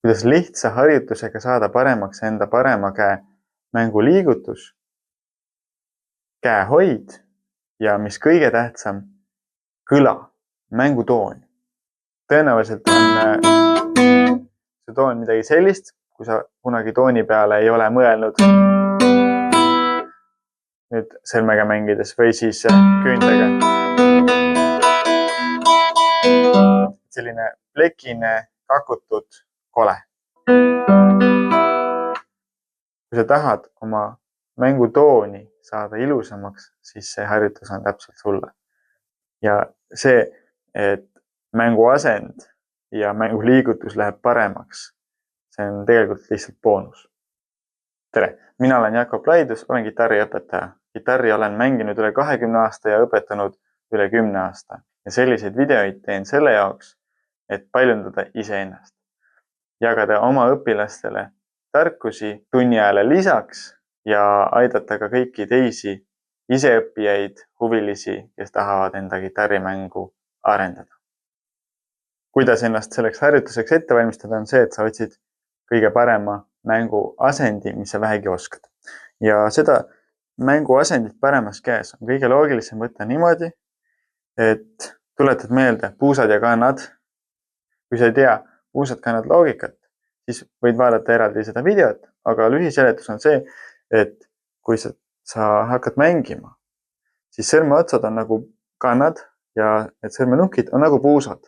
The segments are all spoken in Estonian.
kuidas lihtsa harjutusega saada paremaks enda parema käe mänguliigutus, käehoid ja mis kõige tähtsam, kõla, mängutoon. Tõenäoliselt on see toon midagi sellist, kui sa kunagi tooni peale ei ole mõelnud nüüd sõrmega mängides või siis küüntega. Selline plekine, kakutud kole. Kui sa tahad oma mängutooni saada ilusamaks, siis see harjutus on täpselt sulle. Ja see, et mänguasend ja mänguliigutus läheb paremaks, see on tegelikult lihtsalt boonus. Tere, mina olen Jakob Laidus, olen kitarriõpetaja. Kitarri olen mänginud üle 20 aasta ja õpetanud üle 10 aasta. Ja selliseid videoid teen selle jaoks, et paljundada iseennast. Jagada oma õpilastele tarkusi tunni ajale lisaks ja aidata ka kõiki teisi iseõppijaid, huvilisi, kes tahavad enda kitarrimängu arendada. Kuidas ennast selleks harjutuseks ette valmistada on see, et sa otsid kõige parema mänguasendi, mis sa vähegi oskad. Ja seda mänguasendit paremas käes on kõige loogilisem võtta niimoodi, et tuletad meelde puusad ja kannad. Kui sa ei tea puusad kannad loogikat, siis võid vaadata eraldi seda videot, aga lühiseletus on see, et kui sa hakkad mängima, siis sõrmeotsad on nagu kannad ja need sõrmenukid on nagu puusad.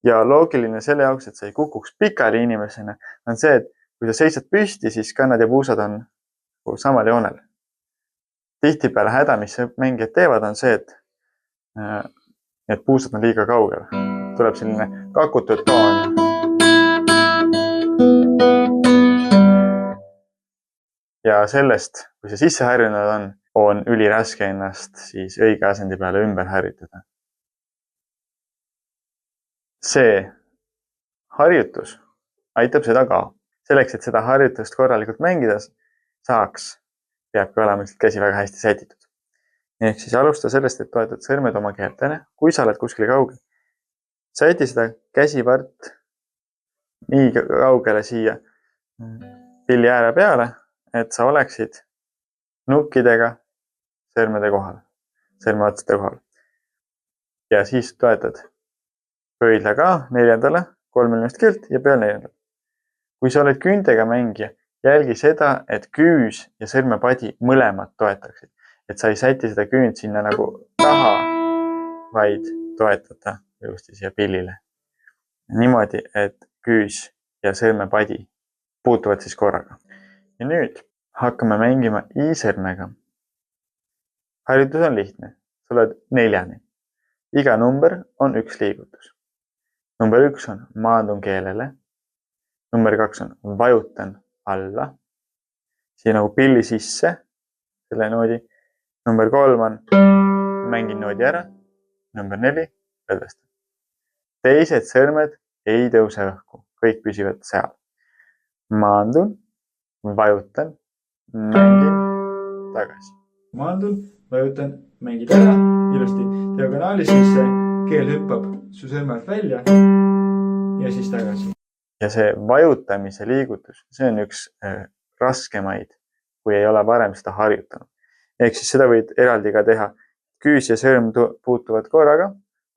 Ja loogiline selle jaoks, et sa ei kukuks pikali inimesena, on see, et kui sa seisad püsti, siis kannad ja puusad on samal joonel. Tihtipeale häda, mis mängijad teevad, on see, et puusad on liiga kaugel. Tuleb selline kakutud toon. Ja sellest, kui see sisse harjunud on üliraske ennast siis õige asendi peale ümber harjutada. See harjutus aitab seda ka. Selleks, et seda harjutust korralikult mängida saaks, peabki olema käsi väga hästi sätitud. Ehk siis alusta sellest, et toetad sõrmed oma keeltele. Kui sa oled kuskil kaugel, säti seda käsivart nii kaugele siia pilli ääre peale, et sa oleksid nukkidega sõrmede kohal, sõrmeotsade kohal. Ja siis toetad pöidla ka 4. 3 keelt ja peal 4. Kui sa oled küüntega mängija, jälgi seda, et küüs ja sõrmepadi mõlemad toetaksid. Et sa ei säti seda küünt sinna nagu taha, vaid toetada ilusti siia pillile. Niimoodi, et küüs ja sõrmepadi puutuvad siis korraga. Ja nüüd hakkame mängima i-sõrmega. Harjutus on lihtne. Sa oled 4. Iga number on üks liigutus. Number 1 on maandun keelele. Number 2 on vajutan alla. Siia nagu pilli sisse, selle noodi. Number 3 on mängin noodi ära. Number 4 lõdvestan. Teised sõrmed ei tõuse õhku. Kõik püsivad seal. Maandun, vajutan, mängin tagasi. Maandun, vajutan, mängid ära. Ilusti diagonaali sisse. Keel hüppab su sõrmelt välja ja siis tagasi. Ja see vajutamise liigutus, see on üks raskemaid, kui ei ole varem seda harjutanud. Ehk siis seda võid eraldi ka teha. Küüs ja sõrm puutuvad korraga.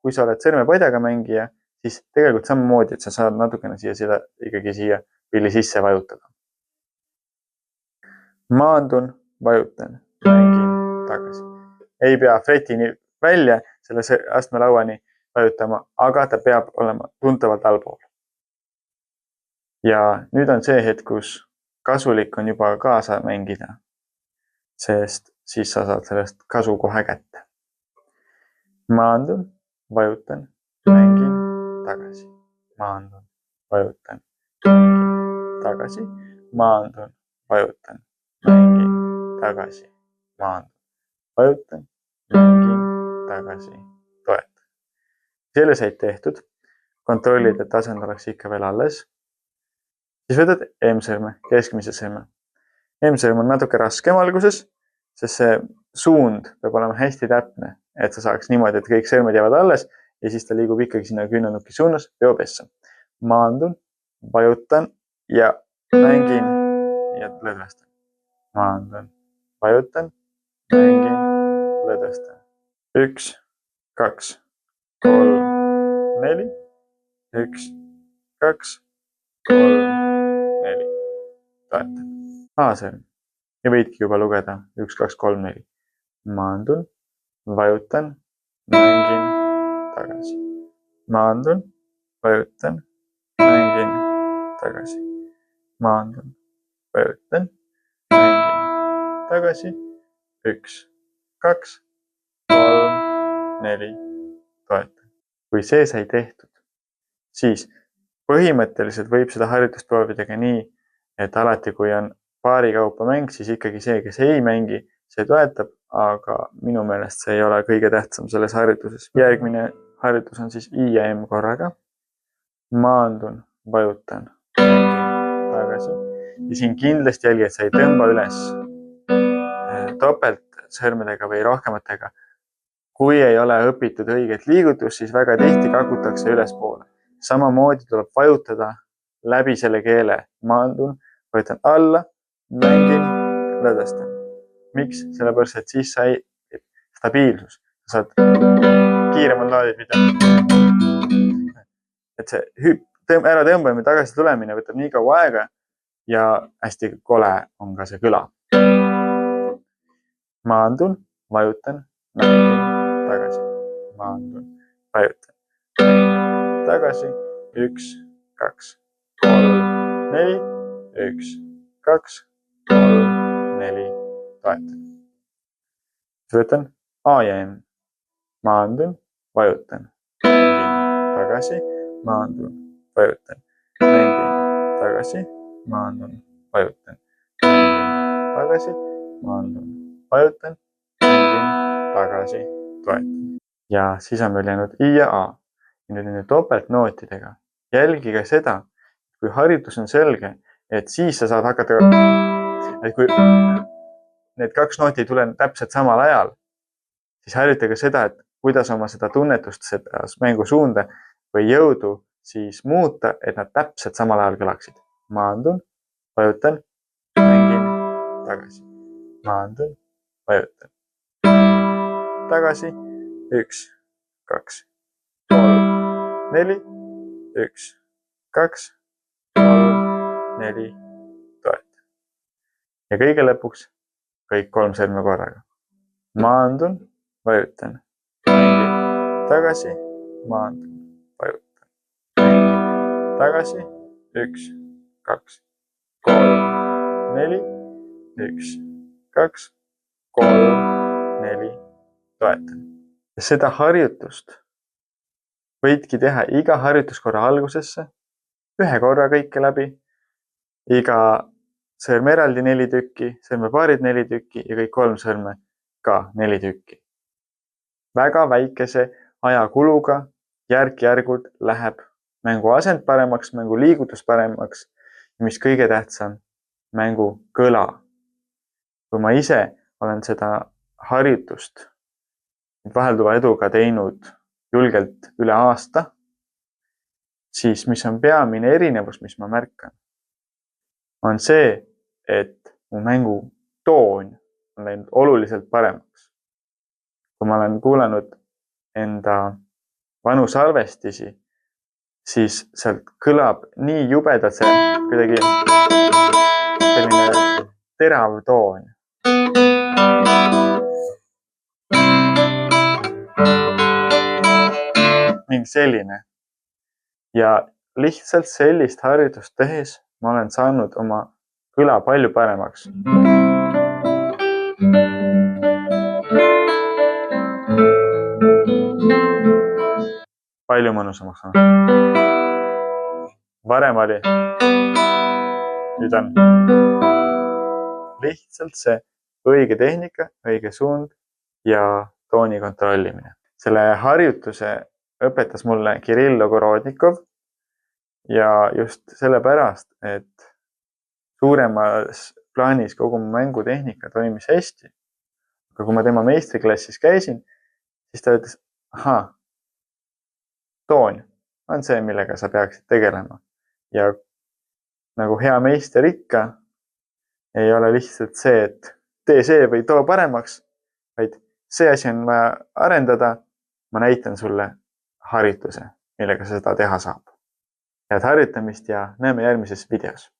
Kui sa oled sõrmepadjaga mängija, siis tegelikult samamoodi, et sa saad natukene siia pilli sisse vajutada. Maandun, vajutan, mängin tagasi. Ei pea fretini välja selle astmelauani vajutama, aga ta peab olema tuntavalt allpool. Ja nüüd on see hetk, kus kasulik on juba kaasa mängida, sest siis sa saad sellest kasu kohe kätte. Maandun, vajutan, mängin tagasi. Maandun, vajutan, mängin tagasi. Maandun, vajutan, mängin tagasi. Maandun, vajutan, mängin tagasi. Toeta. Selle said tehtud. Kontrollid, et asend oleks ikka veel alles. Siis võtad M-sõrme, keskmise sõrme. M-sõrm on natuke raskem alguses, sest see suund peab olema hästi täpne, et sa saaks niimoodi, et kõik sõrmed jäävad alles ja siis ta liigub ikkagi sinna küünanukki suunas peopessa. Maandun, vajutan ja mängin ja lõdvestan. Maandun, vajutan, mängin, lõdvestan. 1, 2, 3, 4. 1, 2, 3, 4. Toetan. A-sõrm. Ja võidki juba lugeda 1, 2, 3, 4. Maandun, vajutan, mängin, tagasi. Maandun, vajutan, mängin, tagasi. Maandun, vajutan, mängin, tagasi. 1, 2, 3, 4. Toetan. Kui see sai tehtud, siis põhimõtteliselt võib seda harjutust proovida ka nii, et alati kui on paari kaupa mäng, siis ikkagi see, kes ei mängi, see toetab, aga minu meelest see ei ole kõige tähtsam selles harjutuses. Järgmine harjutus on siis I ja M korraga. Maandun, vajutan, tagasi. Ja siin kindlasti jälgi, et sa ei tõmba üles topelt sõrmedega või rohkematega. Kui ei ole õpitud õiget liigutust, siis väga tihti kakutakse ülespoole. Samamoodi tuleb vajutada läbi selle keele. Maandun, vajutan alla, mängin, lõdvestan. Miks? Sellepärast, et siis sai stabiilsus. Sa saad kiiremad laadid mida. Et see ära tõmbamine tagasi tulemine võtab nii kaua aega ja hästi kole on ka see kõla. Maandun, vajutan, mängin, tagasi. Maandun, vajutan, mängin, tagasi. 1, 2, 3, 4. 1, 2, 3, 4. Toetan. Võtan A ja M. Maandun, vajutan, mängin, tagasi. Maandun, vajutan, mängin, tagasi. Maandun, vajutan, mängin, tagasi. Maandun, vajutan, mängin, tagasi, toetan. Ja siis on meil jäänud I ja A. Ja nüüd nende topeltnootidega. Jälgi ka seda, kui harjutus on selge, et siis sa saad hakata, et kui need kaks nooti ei tule täpselt samal ajal, siis harjuta ka seda, et kuidas oma seda tunnetust, seda mängusuunda või jõudu siis muuta, et nad täpselt samal ajal kõlaksid. Maandun, vajutan, mängin, tagasi. Maandun, vajutan, tagasi. 1, 2, 3, 4. 1, 2, 3, 4. Toetan. Ja kõige lõpuks kõik 3 sõrme korraga. Maandun, vajutan, mängin, tagasi. Maandun, vajutan, mängin, tagasi. 1, 2, 3, 4. 1, 2, 3, 4. Toetan. Ja seda harjutust võidki teha iga harjutuskorra algusesse, ühe korra kõike läbi, iga sõrm eraldi 4 tükki, sõrmepaarid 4 tükki ja kõik 3 sõrme ka 4 tükki. Väga väikese ajakuluga järk-järgult läheb mängu asend paremaks, mängu liigutus paremaks ja mis kõige tähtsam, mängu kõla. Kui ma ise olen seda harjutust vahelduva eduga teinud julgelt üle aasta, siis mis on peamine erinevus, mis ma märkan, on see, et mu mängu toon on läinud oluliselt paremaks. Kui ma olen kuulanud enda vanu salvestisi, siis sealt kõlab nii jubedalt see kuidagi selline terav toon. Mingi selline. Ja lihtsalt sellist harjutust tehes ma olen saanud oma kõla palju paremaks. Palju mõnusamaks on. Varem oli. Nüüd on lihtsalt see õige tehnika, õige suund ja tooni kontrollimine. Selle harjutuse õpetas mulle Kirill Ogorodnikov ja just sellepärast, et suuremas plaanis kogu mu mängutehnika toimis hästi. Aga kui ma tema meistriklassis käisin, siis ta ütles, toon on see, millega sa peaksid tegelema. Ja nagu hea meister ikka, ei ole lihtsalt see, et tee see või too paremaks, vaid see asi on vaja arendada. Ma näitan sulle harjutuse, millega seda teha saab. Head harjutamist ja näeme järgmises videos.